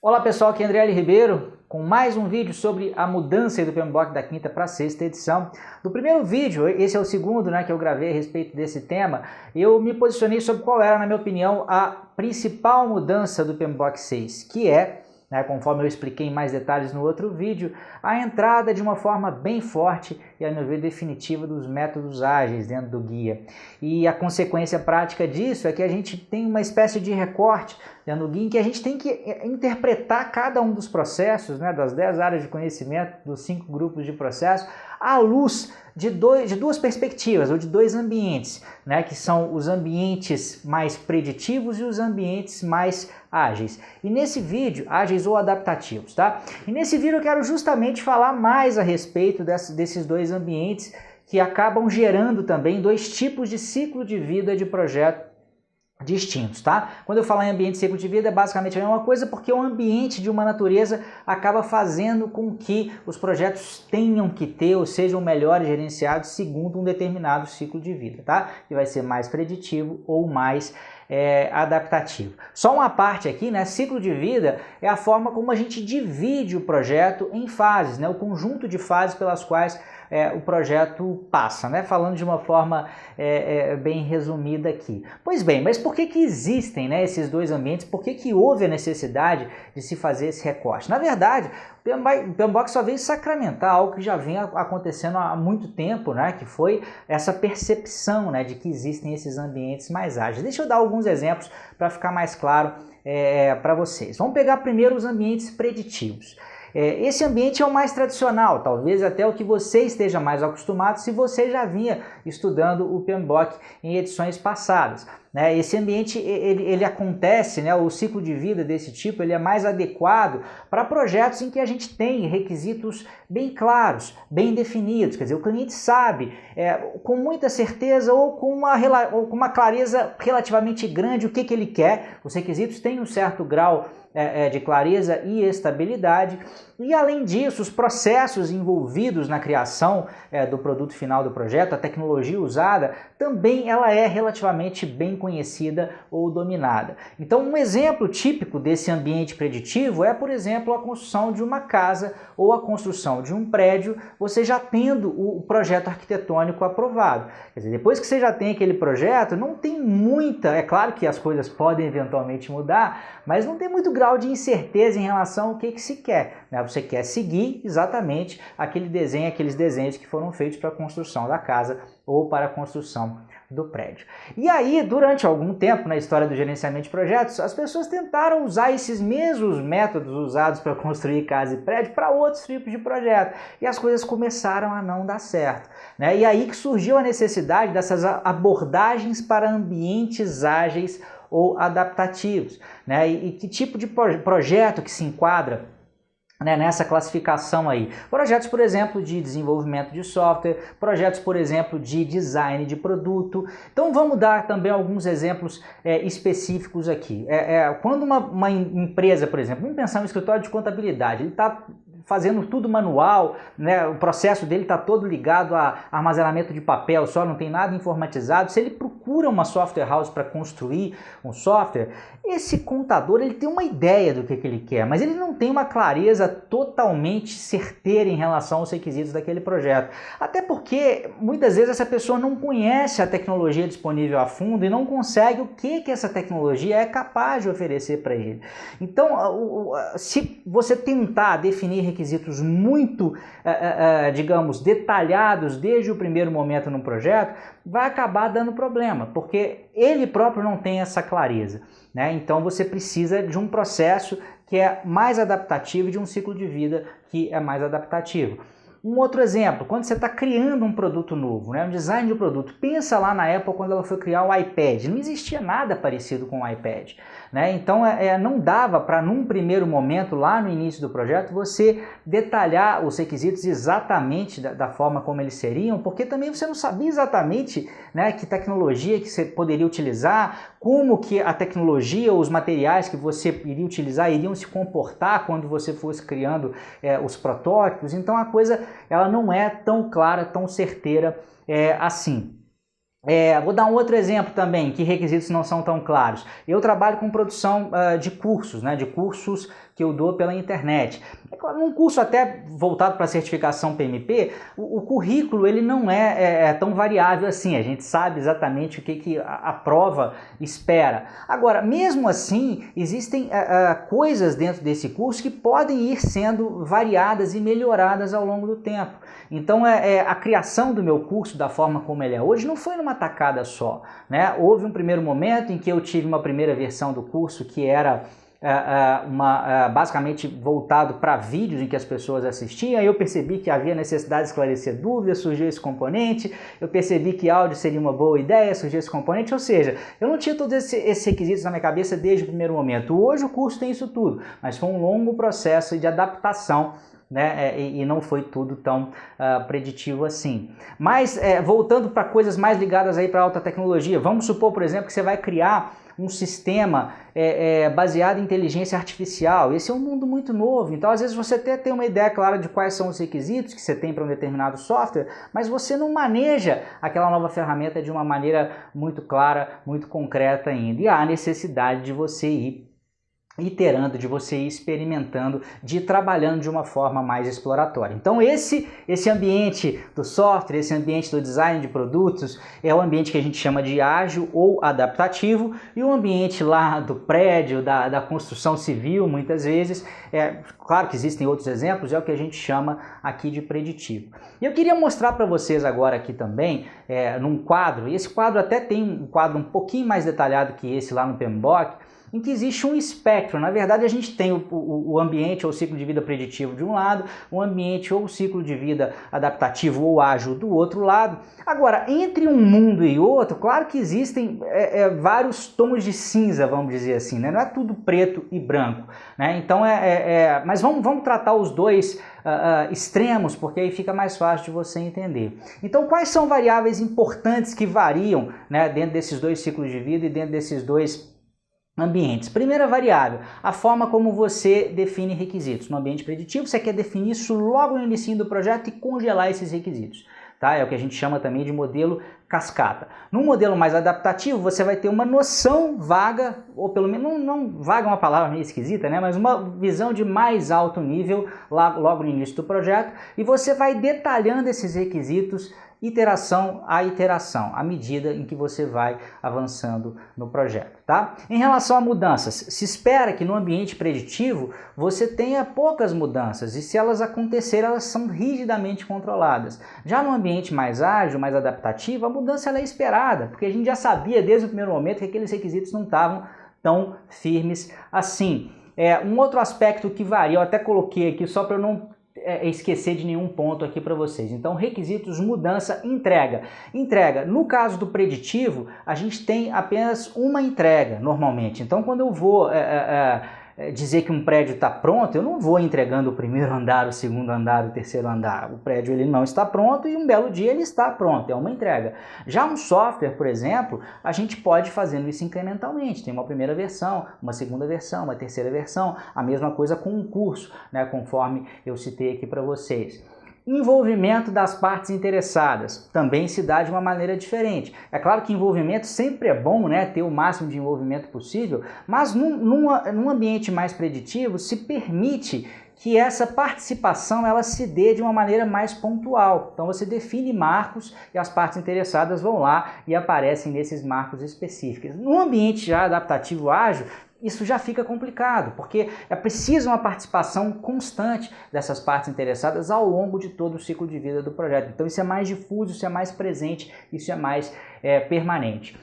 Olá pessoal, aqui é André L. Ribeiro com mais um vídeo sobre a mudança do PMBOK da quinta para a sexta edição. No primeiro vídeo, esse é o segundo que eu gravei a respeito desse tema, eu me posicionei sobre qual era, na minha opinião, a principal mudança do PMBOK 6, que é, conforme eu expliquei em mais detalhes no outro vídeo, a entrada de uma forma bem forte e, a meu ver, definitiva dos métodos ágeis dentro do guia. E a consequência prática disso é que a gente tem uma espécie de recorte dentro do guia em que a gente tem que interpretar cada um dos processos, das 10 áreas de conhecimento, dos 5 grupos de processo, à luz de duas perspectivas, ou de dois ambientes, que são os ambientes mais preditivos e os ambientes mais ágeis. E nesse vídeo, ágeis ou adaptativos, E nesse vídeo eu quero justamente falar mais a respeito desses dois ambientes que acabam gerando também dois tipos de ciclo de vida de projeto distintos, Quando eu falar em ambiente de ciclo de vida é basicamente a mesma coisa, porque o ambiente de uma natureza acaba fazendo com que os projetos tenham que ter ou sejam melhores gerenciados segundo um determinado ciclo de vida, Que vai ser mais preditivo ou mais adaptativo. Só uma parte aqui, ciclo de vida é a forma como a gente divide o projeto em fases, o conjunto de fases pelas quais o projeto passa, falando de uma forma bem resumida aqui. Pois bem, mas por que existem esses dois ambientes? Por que houve a necessidade de se fazer esse recorte? Na verdade, o PMBOK só veio sacramentar algo que já vem acontecendo há muito tempo, que foi essa percepção de que existem esses ambientes mais ágeis. Deixa eu dar alguns exemplos para ficar mais claro para vocês. Vamos pegar primeiro os ambientes preditivos. Esse ambiente é o mais tradicional, talvez até o que você esteja mais acostumado se você já vinha estudando o PMBOK em edições passadas. Esse ambiente ele acontece, o ciclo de vida desse tipo ele é mais adequado para projetos em que a gente tem requisitos bem claros, bem definidos, quer dizer, o cliente sabe com muita certeza ou com uma clareza relativamente grande o que ele quer, os requisitos têm um certo grau de clareza e estabilidade, e além disso, os processos envolvidos na criação do produto final do projeto, a tecnologia usada, também ela é relativamente bem conhecida ou dominada. Então, um exemplo típico desse ambiente preditivo é, por exemplo, a construção de uma casa ou a construção de um prédio, você já tendo o projeto arquitetônico aprovado. Quer dizer, depois que você já tem aquele projeto, não tem muita, é claro que as coisas podem eventualmente mudar, mas não tem muito grau de incerteza em relação ao que se quer. Você quer seguir exatamente aqueles desenhos que foram feitos para a construção da casa ou para a construção do prédio. E aí, durante algum tempo na história do gerenciamento de projetos, as pessoas tentaram usar esses mesmos métodos usados para construir casa e prédio para outros tipos de projeto. E as coisas começaram a não dar certo. E aí que surgiu a necessidade dessas abordagens para ambientes ágeis ou adaptativos. E que tipo de projeto que se enquadra nessa classificação aí? Projetos, por exemplo, de desenvolvimento de software, projetos, por exemplo, de design de produto. Então vamos dar também alguns exemplos específicos aqui. Quando uma empresa, por exemplo, vamos pensar no escritório de contabilidade, ele está fazendo tudo manual, o processo dele está todo ligado a armazenamento de papel, só não tem nada informatizado. Se ele procura uma software house para construir um software, esse contador ele tem uma ideia do que ele quer, mas ele não tem uma clareza totalmente certeira em relação aos requisitos daquele projeto. Até porque muitas vezes essa pessoa não conhece a tecnologia disponível a fundo e não consegue o que essa tecnologia é capaz de oferecer para ele. Então, se você tentar definir requisitos muito, digamos, detalhados desde o primeiro momento no projeto, vai acabar dando problema, porque ele próprio não tem essa clareza. Então você precisa de um processo que é mais adaptativo e de um ciclo de vida que é mais adaptativo. Um outro exemplo, quando você está criando um produto novo, um design de produto, pensa lá na Apple quando ela foi criar o iPad, não existia nada parecido com o iPad. Então não dava para, num primeiro momento, lá no início do projeto, você detalhar os requisitos exatamente da forma como eles seriam, porque também você não sabia exatamente que tecnologia que você poderia utilizar, como que a tecnologia ou os materiais que você iria utilizar iriam se comportar quando você fosse criando os protótipos. Então a coisa ela não é tão clara, tão certeira assim. Vou dar um outro exemplo também, que requisitos não são tão claros. Eu trabalho com produção de cursos, né, de cursos que eu dou pela internet. Um curso até voltado para a certificação PMP, o currículo ele não é tão variável assim, a gente sabe exatamente o que a prova espera. Agora, mesmo assim, existem coisas dentro desse curso que podem ir sendo variadas e melhoradas ao longo do tempo. Então, a criação do meu curso, da forma como ele é hoje, não foi numa tacada só, né? Houve um primeiro momento em que eu tive uma primeira versão do curso que era basicamente voltado para vídeos em que as pessoas assistiam. Aí eu percebi que havia necessidade de esclarecer dúvidas, surgiu esse componente. Eu percebi que áudio seria uma boa ideia, surgiu esse componente. Ou seja, eu não tinha todos esses requisitos na minha cabeça desde o primeiro momento. Hoje o curso tem isso tudo, mas foi um longo processo de adaptação, né? E não foi tudo tão preditivo assim. Mas voltando para coisas mais ligadas aí para alta tecnologia, vamos supor, por exemplo, que você vai criar um sistema baseado em inteligência artificial. Esse é um mundo muito novo, então às vezes você até tem uma ideia clara de quais são os requisitos que você tem para um determinado software, mas você não maneja aquela nova ferramenta de uma maneira muito clara, muito concreta ainda. E há necessidade de você ir iterando, de você ir experimentando, de ir trabalhando de uma forma mais exploratória. Então esse ambiente do software, esse ambiente do design de produtos é o ambiente que a gente chama de ágil ou adaptativo, e o ambiente lá do prédio, da construção civil, muitas vezes, claro que existem outros exemplos, é o que a gente chama aqui de preditivo. E eu queria mostrar para vocês agora aqui também, num quadro, e esse quadro até tem um quadro um pouquinho mais detalhado que esse lá no PMBOK, em que existe um espectro. Na verdade, a gente tem o ambiente ou ciclo de vida preditivo de um lado, o ambiente ou ciclo de vida adaptativo ou ágil do outro lado. Agora, entre um mundo e outro, claro que existem vários tons de cinza, vamos dizer assim, né? Não é tudo preto e branco, né? Então, mas vamos tratar os dois extremos, porque aí fica mais fácil de você entender. Então, quais são variáveis importantes que variam, né, dentro desses dois ciclos de vida e dentro desses dois ambientes? Primeira variável, a forma como você define requisitos. No ambiente preditivo, você quer definir isso logo no início do projeto e congelar esses requisitos. Tá? É o que a gente chama também de modelo cascata. No modelo mais adaptativo, você vai ter uma noção vaga, ou pelo menos, não vaga é uma palavra meio esquisita, né? Mas uma visão de mais alto nível logo no início do projeto, e você vai detalhando esses requisitos iteração a iteração, à medida em que você vai avançando no projeto, tá? Em relação a mudanças, se espera que no ambiente preditivo você tenha poucas mudanças, e se elas acontecerem, elas são rigidamente controladas. Já no ambiente mais ágil, mais adaptativo, a mudança ela é esperada, porque a gente já sabia desde o primeiro momento que aqueles requisitos não estavam tão firmes assim. Um outro aspecto que varia, eu até coloquei aqui só para eu não esquecer de nenhum ponto aqui para vocês. Então, requisitos, mudança, entrega. Entrega, no caso do preditivo, a gente tem apenas uma entrega, normalmente. Então, quando eu vou dizer que um prédio está pronto, eu não vou entregando o primeiro andar, o segundo andar, o terceiro andar. O prédio ele não está pronto e um belo dia ele está pronto, é uma entrega. Já um software, por exemplo, a gente pode fazendo isso incrementalmente. Tem uma primeira versão, uma segunda versão, uma terceira versão, a mesma coisa com um curso, né, conforme eu citei aqui para vocês. Envolvimento das partes interessadas também se dá de uma maneira diferente. É claro que envolvimento sempre é bom, né, ter o máximo de envolvimento possível, mas num ambiente mais preditivo se permite que essa participação ela se dê de uma maneira mais pontual. Então você define marcos e as partes interessadas vão lá e aparecem nesses marcos específicos. No ambiente já adaptativo ágil, isso já fica complicado, porque é preciso uma participação constante dessas partes interessadas ao longo de todo o ciclo de vida do projeto. Então isso é mais difuso, isso é mais presente, isso é mais permanente.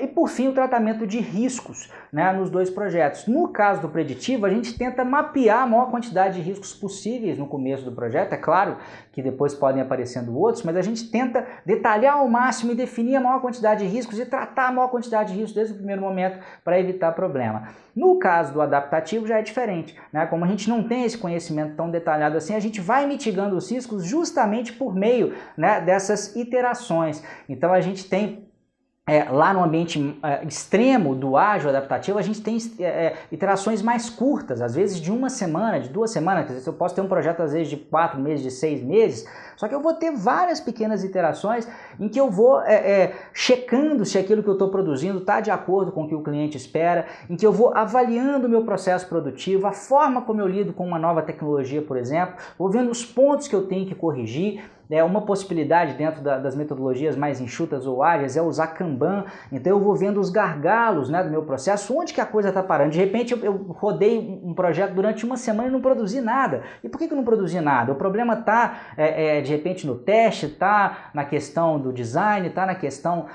E por fim, o tratamento de riscos, né, nos dois projetos. No caso do preditivo, a gente tenta mapear a maior quantidade de riscos possíveis no começo do projeto. É claro que depois podem aparecendo outros, mas a gente tenta detalhar ao máximo e definir a maior quantidade de riscos e tratar a maior quantidade de riscos desde o primeiro momento para evitar problema. No caso do adaptativo já é diferente, né? Como a gente não tem esse conhecimento tão detalhado assim, a gente vai mitigando os riscos justamente por meio, né, dessas iterações. Então a gente tem lá no ambiente extremo do ágil adaptativo, a gente tem iterações mais curtas, às vezes de uma semana, de 2 semanas. Quer dizer, eu posso ter um projeto às vezes de 4 meses, de 6 meses, só que eu vou ter várias pequenas iterações em que eu vou checando se aquilo que eu estou produzindo está de acordo com o que o cliente espera, em que eu vou avaliando o meu processo produtivo, a forma como eu lido com uma nova tecnologia, por exemplo, vou vendo os pontos que eu tenho que corrigir. Uma possibilidade dentro das metodologias mais enxutas ou ágeis é usar Kanban, então eu vou vendo os gargalos, né, do meu processo, onde que a coisa está parando. De repente eu rodei um projeto durante uma semana e não produzi nada. E por que eu não produzi nada? O problema está de repente no teste, está na questão do design, está na questão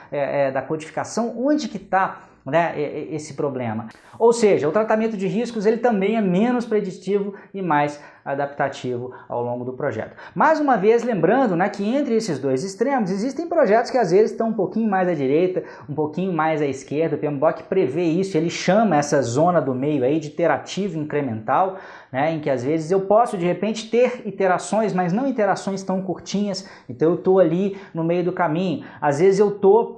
da codificação, onde que está, né, esse problema? Ou seja, o tratamento de riscos ele também é menos preditivo e mais adaptativo ao longo do projeto. Mais uma vez, lembrando, né, que entre esses dois extremos existem projetos que às vezes estão um pouquinho mais à direita, um pouquinho mais à esquerda. O PMBOK prevê isso, ele chama essa zona do meio aí de iterativo incremental, né, em que às vezes eu posso de repente ter iterações, mas não iterações tão curtinhas, então eu estou ali no meio do caminho. Às vezes eu estou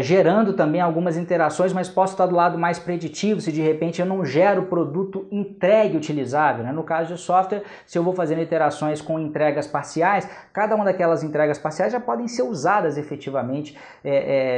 gerando também algumas interações, mas posso estar do lado mais preditivo, se de repente eu não gero produto entregue utilizável, né? No caso de software, se eu vou fazendo iterações com entregas parciais, cada uma daquelas entregas parciais já podem ser usadas efetivamente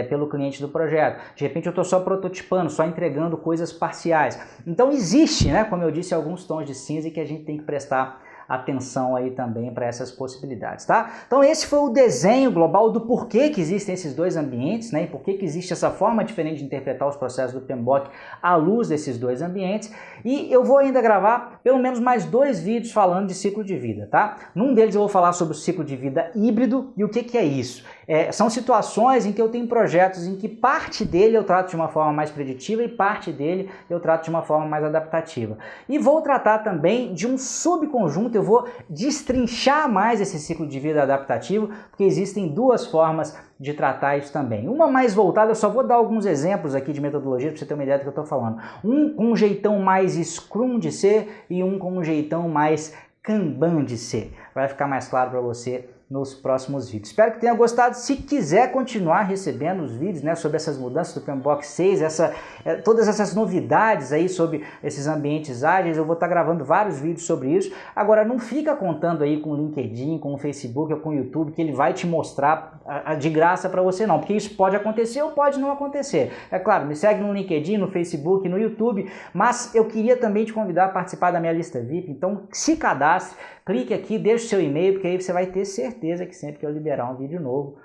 pelo cliente do projeto. De repente eu estou só prototipando, só entregando coisas parciais. Então existe, né, como eu disse, alguns tons de cinza que a gente tem que prestar atenção aí também para essas possibilidades, tá? Então esse foi o desenho global do porquê que existem esses dois ambientes, né? E por que existe essa forma diferente de interpretar os processos do PMBOK à luz desses dois ambientes. E eu vou ainda gravar pelo menos mais 2 vídeos falando de ciclo de vida, tá? Num deles eu vou falar sobre o ciclo de vida híbrido e o que é isso. São situações em que eu tenho projetos em que parte dele eu trato de uma forma mais preditiva e parte dele eu trato de uma forma mais adaptativa. E vou tratar também de um subconjunto, eu vou destrinchar mais esse ciclo de vida adaptativo, porque existem 2 formas de tratar isso também. Uma mais voltada, eu só vou dar alguns exemplos aqui de metodologia para você ter uma ideia do que eu estou falando. Um com um jeitão mais Scrum de ser e um com um jeitão mais Kanban de ser. Vai ficar mais claro para você nos próximos vídeos. Espero que tenha gostado. Se quiser continuar recebendo os vídeos, né, sobre essas mudanças do PMBOK 6, todas essas novidades aí sobre esses ambientes ágeis, eu vou estar gravando vários vídeos sobre isso. Agora, não fica contando aí com o LinkedIn, com o Facebook ou com o YouTube, que ele vai te mostrar de graça para você não, porque isso pode acontecer ou pode não acontecer. É claro, me segue no LinkedIn, no Facebook, no YouTube, mas eu queria também te convidar a participar da minha lista VIP, então se cadastre, clique aqui, deixe o seu e-mail, porque aí você vai ter certeza que sempre que eu liberar um vídeo novo,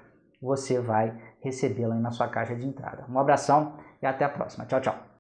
você vai recebê-lo aí na sua caixa de entrada. Um abração e até a próxima. Tchau, tchau.